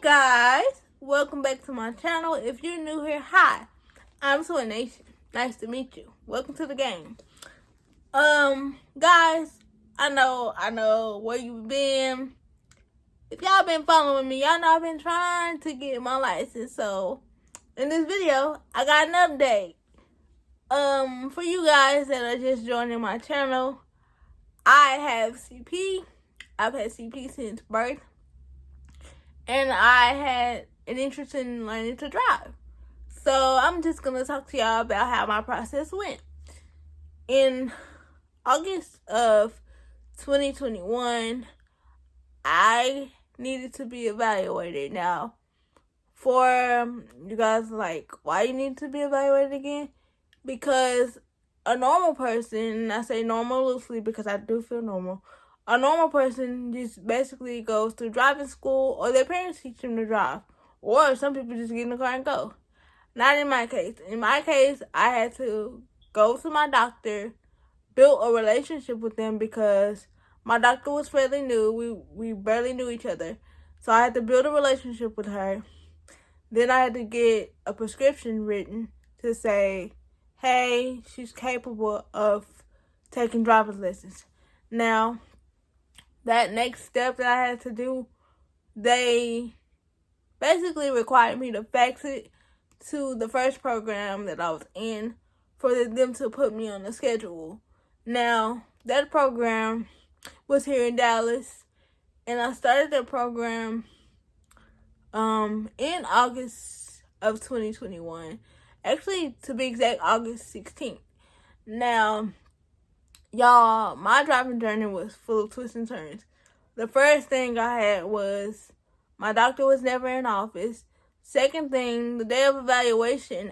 Guys, welcome back to my channel. If you're new here, hi, I'm Twinnation. Nice to meet you. Welcome to the game. Guys, I know where you've been. If y'all been following me, y'all know I've been trying to get my license. So in this video, I got an update. For you guys that are just joining my channel, I have CP. I've had CP since birth. And I had an interest in learning to drive. So I'm just going to talk to y'all about how my process went. In August of 2021, I needed to be evaluated. Now, for you guys like, why you need to be evaluated again? Because a normal person, and I say normal loosely because I do feel normal, a normal person just basically goes to driving school, or their parents teach them to drive. Or some people just get in the car and go. Not in my case. In my case, I had to go to my doctor, build a relationship with them because my doctor was fairly new. We barely knew each other. So I had to build a relationship with her. Then I had to get a prescription written to say, hey, she's capable of taking driver's lessons. Now, that next step that I had to do, they basically required me to fax it to the first program that I was in for them to put me on the schedule. Now, that program was here in Dallas, and I started that program in August of 2021. Actually, to be exact, August 16th. Now, y'all, my driving journey was full of twists and turns. The first thing I had was my doctor was never in office. Second thing, the day of evaluation,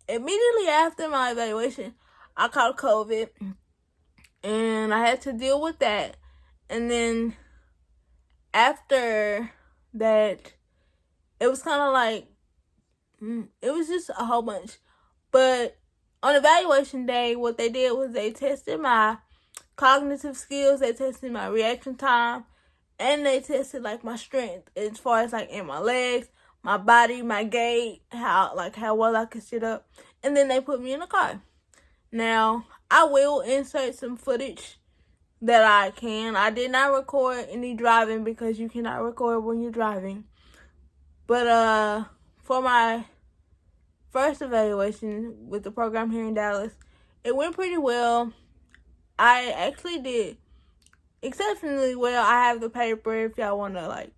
immediately after my evaluation, I caught COVID. And I had to deal with that. And then after that, it was kind of like, it was just a whole bunch. But on evaluation day, what they did was they tested my cognitive skills, they tested my reaction time, and they tested like my strength as far as like in my legs, my body, my gait, how well I could sit up. And then they put me in a car. Now, I will insert some footage that I can. I did not record any driving because you cannot record when you're driving. But for my first evaluation with the program here in Dallas, it went pretty well. I actually did exceptionally well. I have the paper if y'all want to I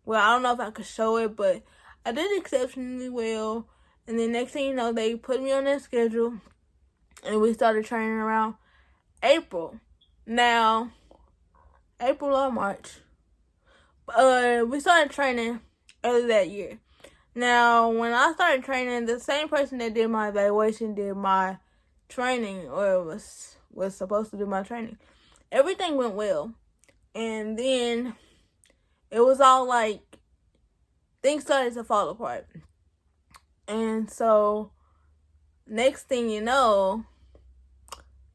don't know if I could show it, but I did exceptionally well. And then next thing you know, they put me on their schedule and we started training around April. Now, April or March. We started training early that year. Now, when I started training, the same person that did my evaluation did my training, or was supposed to do my training. Everything went well. And then it was all like, things started to fall apart. And so, next thing you know,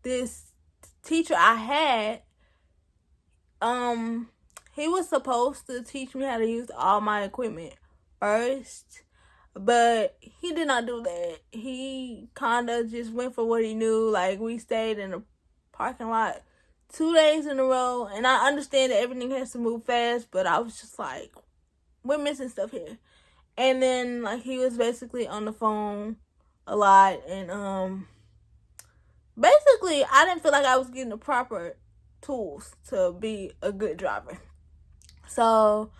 this teacher I had, he was supposed to teach me how to use all my equipment first, but he did not do that. He kind of just went for what he knew. Like, we stayed in a parking lot 2 days in a row, and I understand that everything has to move fast, but I was just like, we're missing stuff here. And then, like, he was basically on the phone a lot, and basically, I didn't feel like I was getting the proper tools to be a good driver. So,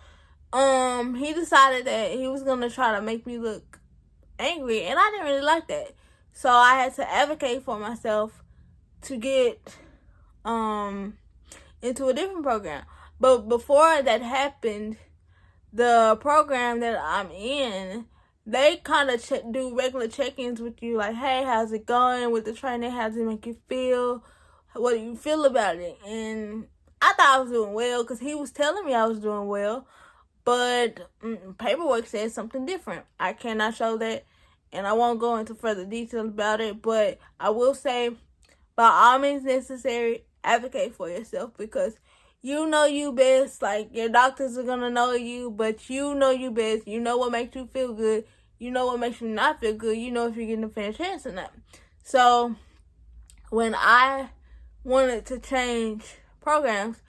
he decided that he was going to try to make me look angry, and I didn't really like that. So, I had to advocate for myself to get into a different program. But before that happened, the program that I'm in, they kind of do regular check-ins with you, like, hey, how's it going with the training? How does it make you feel? What do you feel about it? And I thought I was doing well because he was telling me I was doing well, but paperwork says something different. I cannot show that, and I won't go into further details about it, but I will say, by all means necessary, advocate for yourself, because You know you best. Like, your doctors are gonna know you, but you know you best. You know what makes you feel good. You know what makes you not feel good. You know if you're getting a fair chance or not. So, when I wanted to change programs,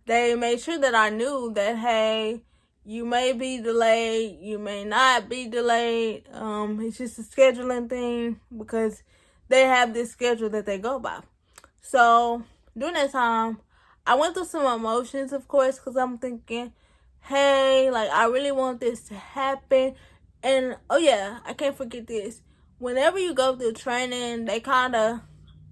they made sure that I knew that, hey, you may be delayed, you may not be delayed. It's just a scheduling thing because they have this schedule that they go by. So, during that time, I went through some emotions, of course, because I'm thinking, hey, like, I really want this to happen. And, oh yeah, I can't forget this. Whenever you go through training, they kind of,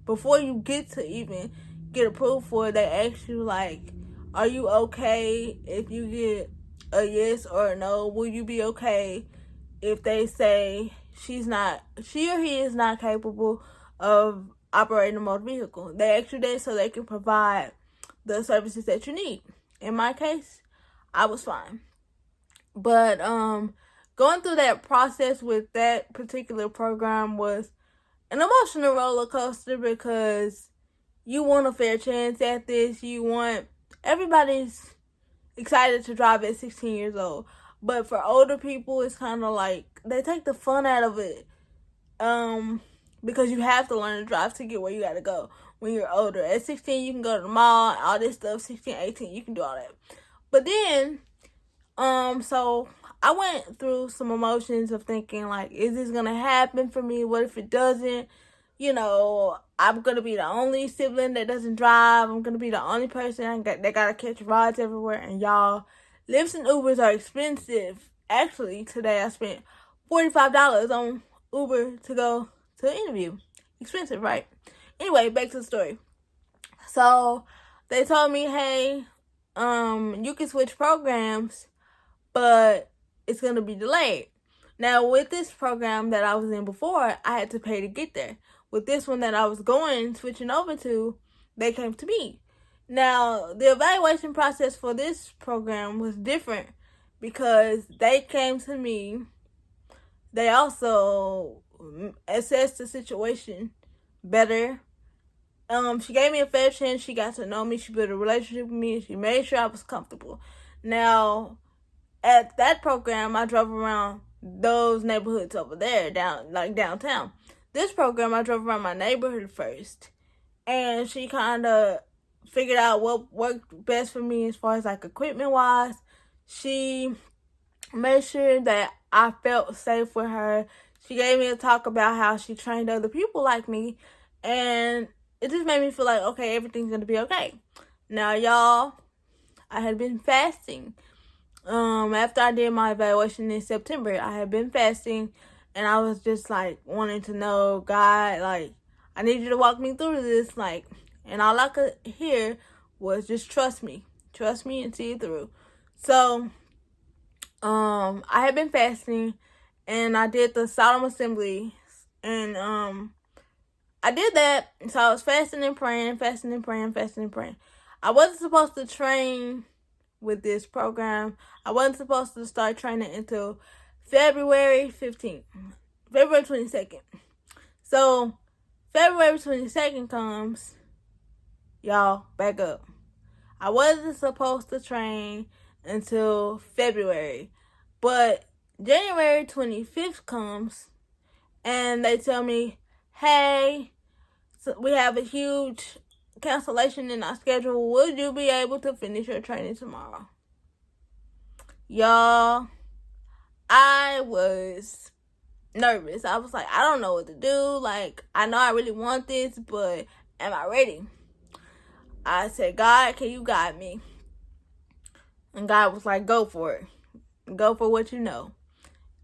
before you get to even get approved for it, they ask you, like, are you okay if you get a yes or a no? Will you be okay if they say she or he is not capable of operating a motor vehicle? They ask you that so they can provide the services that you need. In my case, I was fine. But going through that process with that particular program was an emotional roller coaster because you want a fair chance at this. Everybody's excited to drive at 16 years old. But for older people, it's kind of like they take the fun out of it. Because you have to learn to drive to get where you got to go when you're older. At 16, you can go to the mall, all this stuff. 16, 18, you can do all that. But then, so I went through some emotions of thinking, like, is this going to happen for me? What if it doesn't? You know, I'm going to be the only sibling that doesn't drive. I'm going to be the only person that got to catch rides everywhere. And y'all, Lyfts and Ubers are expensive. Actually, today I spent $45 on Uber to go to an interview. Expensive, right? Anyway, back to the story. So, they told me, hey, you can switch programs, but it's going to be delayed. Now, with this program that I was in before, I had to pay to get there. With this one that I was switching over to, they came to me. Now, the evaluation process for this program was different because they came to me. They also assessed the situation better. She gave me a fair chance. She got to know me. She built a relationship with me. She made sure I was comfortable. Now, at that program, I drove around those neighborhoods over there, downtown. This program, I drove around my neighborhood first. And she kind of figured out what worked best for me as far as, like, equipment-wise. She made sure that I felt safe with her. She gave me a talk about how she trained other people like me. And it just made me feel like, okay, everything's going to be okay. Now, y'all, I had been fasting. After I did my evaluation in September, I had been fasting, and I was just, like, wanting to know, God, like, I need you to walk me through this, like, and all I could hear was just trust me and see it through. So, I had been fasting, and I did the solemn assembly, and, I did that, so I was fasting and praying. I wasn't supposed to train with this program. I wasn't supposed to start training until February 22nd. So, February 22nd comes, y'all, back up. I wasn't supposed to train until February, but January 25th comes, and they tell me, hey, so we have a huge cancellation in our schedule. Would you be able to finish your training tomorrow? Y'all, I was nervous. I was like, I don't know what to do. Like, I know I really want this, but am I ready? I said, God, can you guide me? And God was like, go for it. Go for what you know.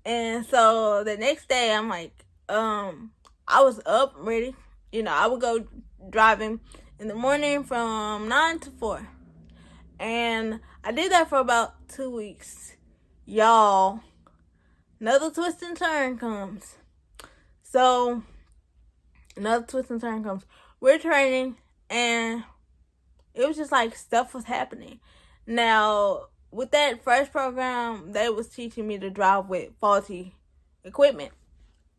And so the next day, I'm like, I was up, ready. You know, I would go driving in the morning from 9 to 4. And I did that for about 2 weeks. Y'all, another twist and turn comes. We're training, and it was just like stuff was happening. Now, with that first program, they was teaching me to drive with faulty equipment.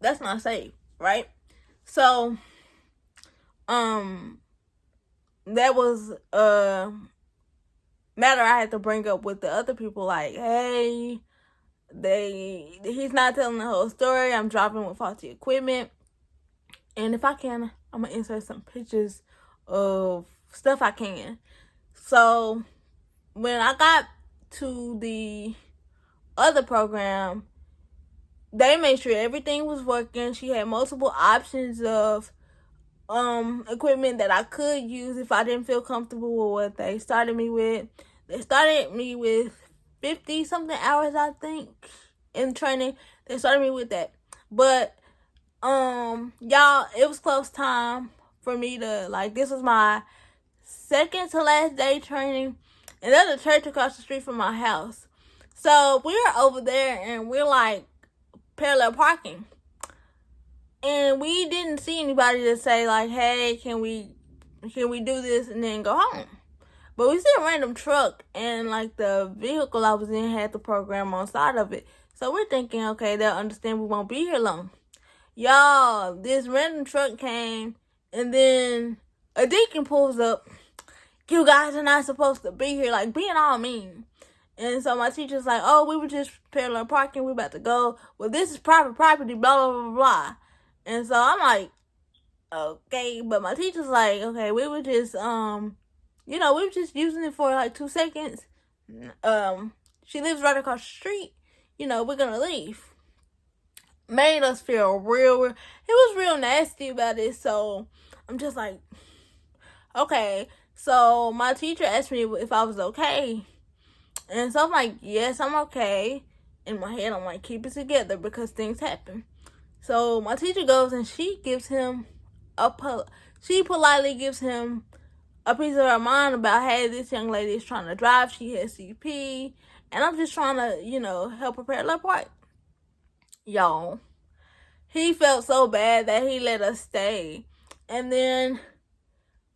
That's not safe, right? So, that was matter I had to bring up with the other people, like, hey, he's not telling the whole story. I'm dropping with faulty equipment. And if I can, I'm going to insert some pictures of stuff I can. So when I got to the other program, they made sure everything was working. She had multiple options of equipment that I could use if I didn't feel comfortable with what they started me with. They started me with 50 something hours, I think, in training. They started me with that. But y'all, it was close time for me to, like, this was my second to last day training, and there's a church across the street from my house. So we were over there and we're like parallel parking. And we didn't see anybody to say, like, hey, can we do this and then go home? But we see a random truck, and like the vehicle I was in had the program on side of it. So we're thinking, okay, they'll understand we won't be here long. Y'all, this random truck came, and then a deacon pulls up. You guys are not supposed to be here, like being all mean. And so my teacher's like, oh, we were just parallel parking, we're about to go. Well, this is private property, blah, blah, blah, blah. And so I'm like, okay. But my teacher's like, okay, we were just, we were just using it for like 2 seconds. She lives right across the street. We're gonna leave. Made us feel real. It was real nasty about it. So I'm just like, okay. So my teacher asked me if I was okay. And so I'm like, yes, I'm okay. In my head, I'm like, keep it together because things happen. So my teacher goes and she gives him she politely gives him a piece of her mind about, hey, this young lady is trying to drive. She has CP. And I'm just trying to, help her parallel park. Y'all, he felt so bad that he let us stay. And then,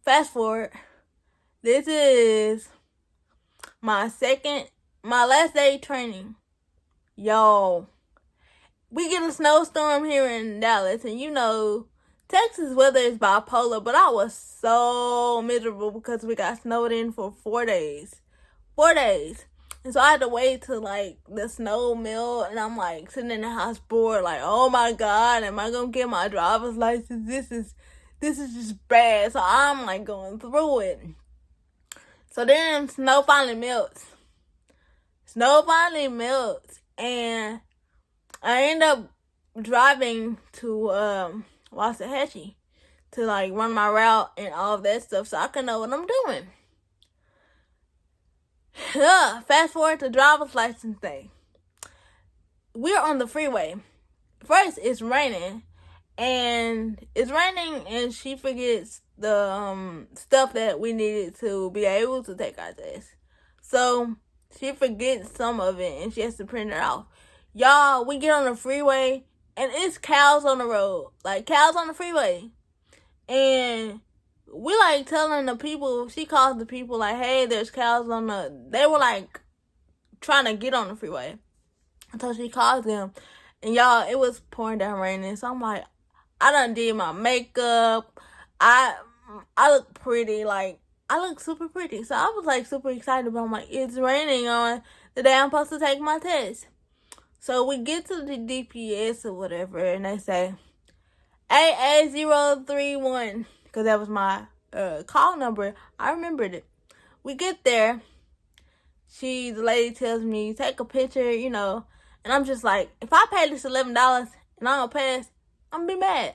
fast forward, this is my last day training. Yo, we get a snowstorm here in Dallas, and Texas weather is bipolar, but I was so miserable because we got snowed in for 4 days. 4 days. And so I had to wait till like the snow melt, and I'm like sitting in the house bored, like, oh my God, am I gonna get my driver's license? This is just bad. So I'm like going through it. So then snow finally melts. And I end up driving to Waxahachie to like run my route and all of that stuff so I can know what I'm doing. Fast forward to driver's license day. We're on the freeway. First, it's raining, and she forgets the stuff that we needed to be able to take our test. So she forgets some of it, and she has to print it off. Y'all, we get on the freeway, and it's cows on the road, like cows on the freeway, and we like telling the people. She calls the people like, hey, there's cows on they were like trying to get on the freeway. So she calls them, and y'all, it was pouring down raining. So I'm like, I done did my makeup. I look pretty, like I look super pretty. So I was like super excited, but I'm like, it's raining on the day I'm supposed to take my test. So we get to the DPS or whatever, and they say AA031. Because that was my call number. I remembered it. We get there. The lady tells me, take a picture, and I'm just like, if I pay this $11 and I don't pass, I'm going to be mad.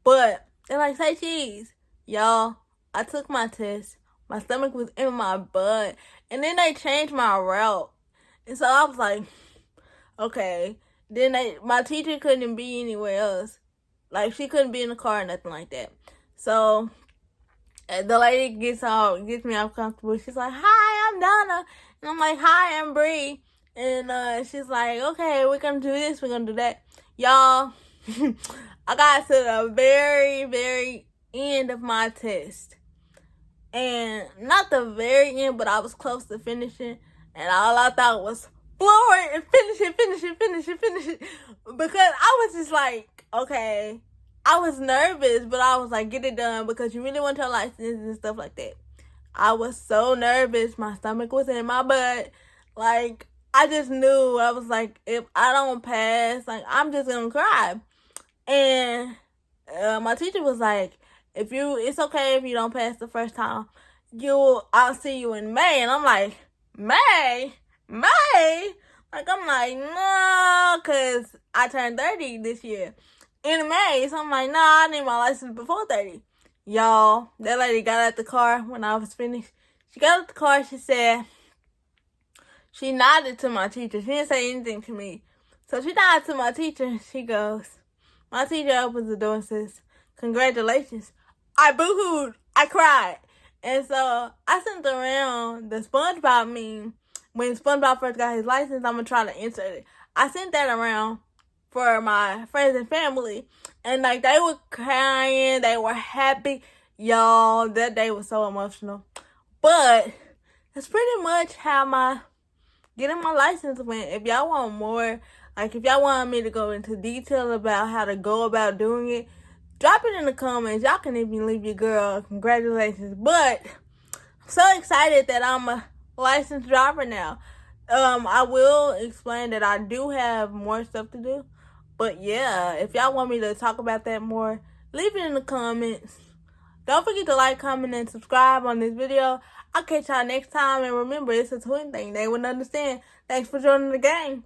But they're like, say cheese. Y'all, I took my test. My stomach was in my butt. And then they changed my route. And so I was like, okay. Then my teacher couldn't be anywhere else. Like, she couldn't be in the car or nothing like that. So the lady gets me all comfortable. She's like, hi, I'm Donna. And I'm like, hi, I'm Bree. And she's like, okay, we're going to do this, we're going to do that. Y'all, I got to the very, very end of my test. And not the very end, but I was close to finishing. And all I thought was, floor it and finish it. Because I was just like, okay. I was nervous, but I was like, get it done because you really want your license and stuff like that. I was so nervous. My stomach was in my butt. Like, I just knew. I was like, if I don't pass, like, I'm just gonna cry. And my teacher was like, it's okay if you don't pass the first time. I'll see you in May. And I'm like, May? Like, I'm like, no, because I turned 30 this year in May. So I'm like, no, I need my license before 30. Y'all, that lady got out the car when I was finished. She got out the car, she nodded to my teacher. She didn't say anything to me. So she nodded to my teacher and she goes, my teacher opens the door and says, congratulations. I boo-hooed. I cried. And so I sent around the SpongeBob meme. When SpongeBob first got his license, I'm going to try to insert it. I sent that around for my friends and family. And, like, they were crying. They were happy. Y'all, that day was so emotional. But that's pretty much how getting my license went. If y'all want more, like, if y'all want me to go into detail about how to go about doing it, drop it in the comments. Y'all can even leave your girl congratulations. But I'm so excited that I'm a licensed driver now. I will explain that I do have more stuff to do. But yeah, if y'all want me to talk about that more, leave it in the comments. Don't forget to like, comment, and subscribe on this video. I'll catch y'all next time. And remember, it's a twin thing. They wouldn't understand. Thanks for joining the game.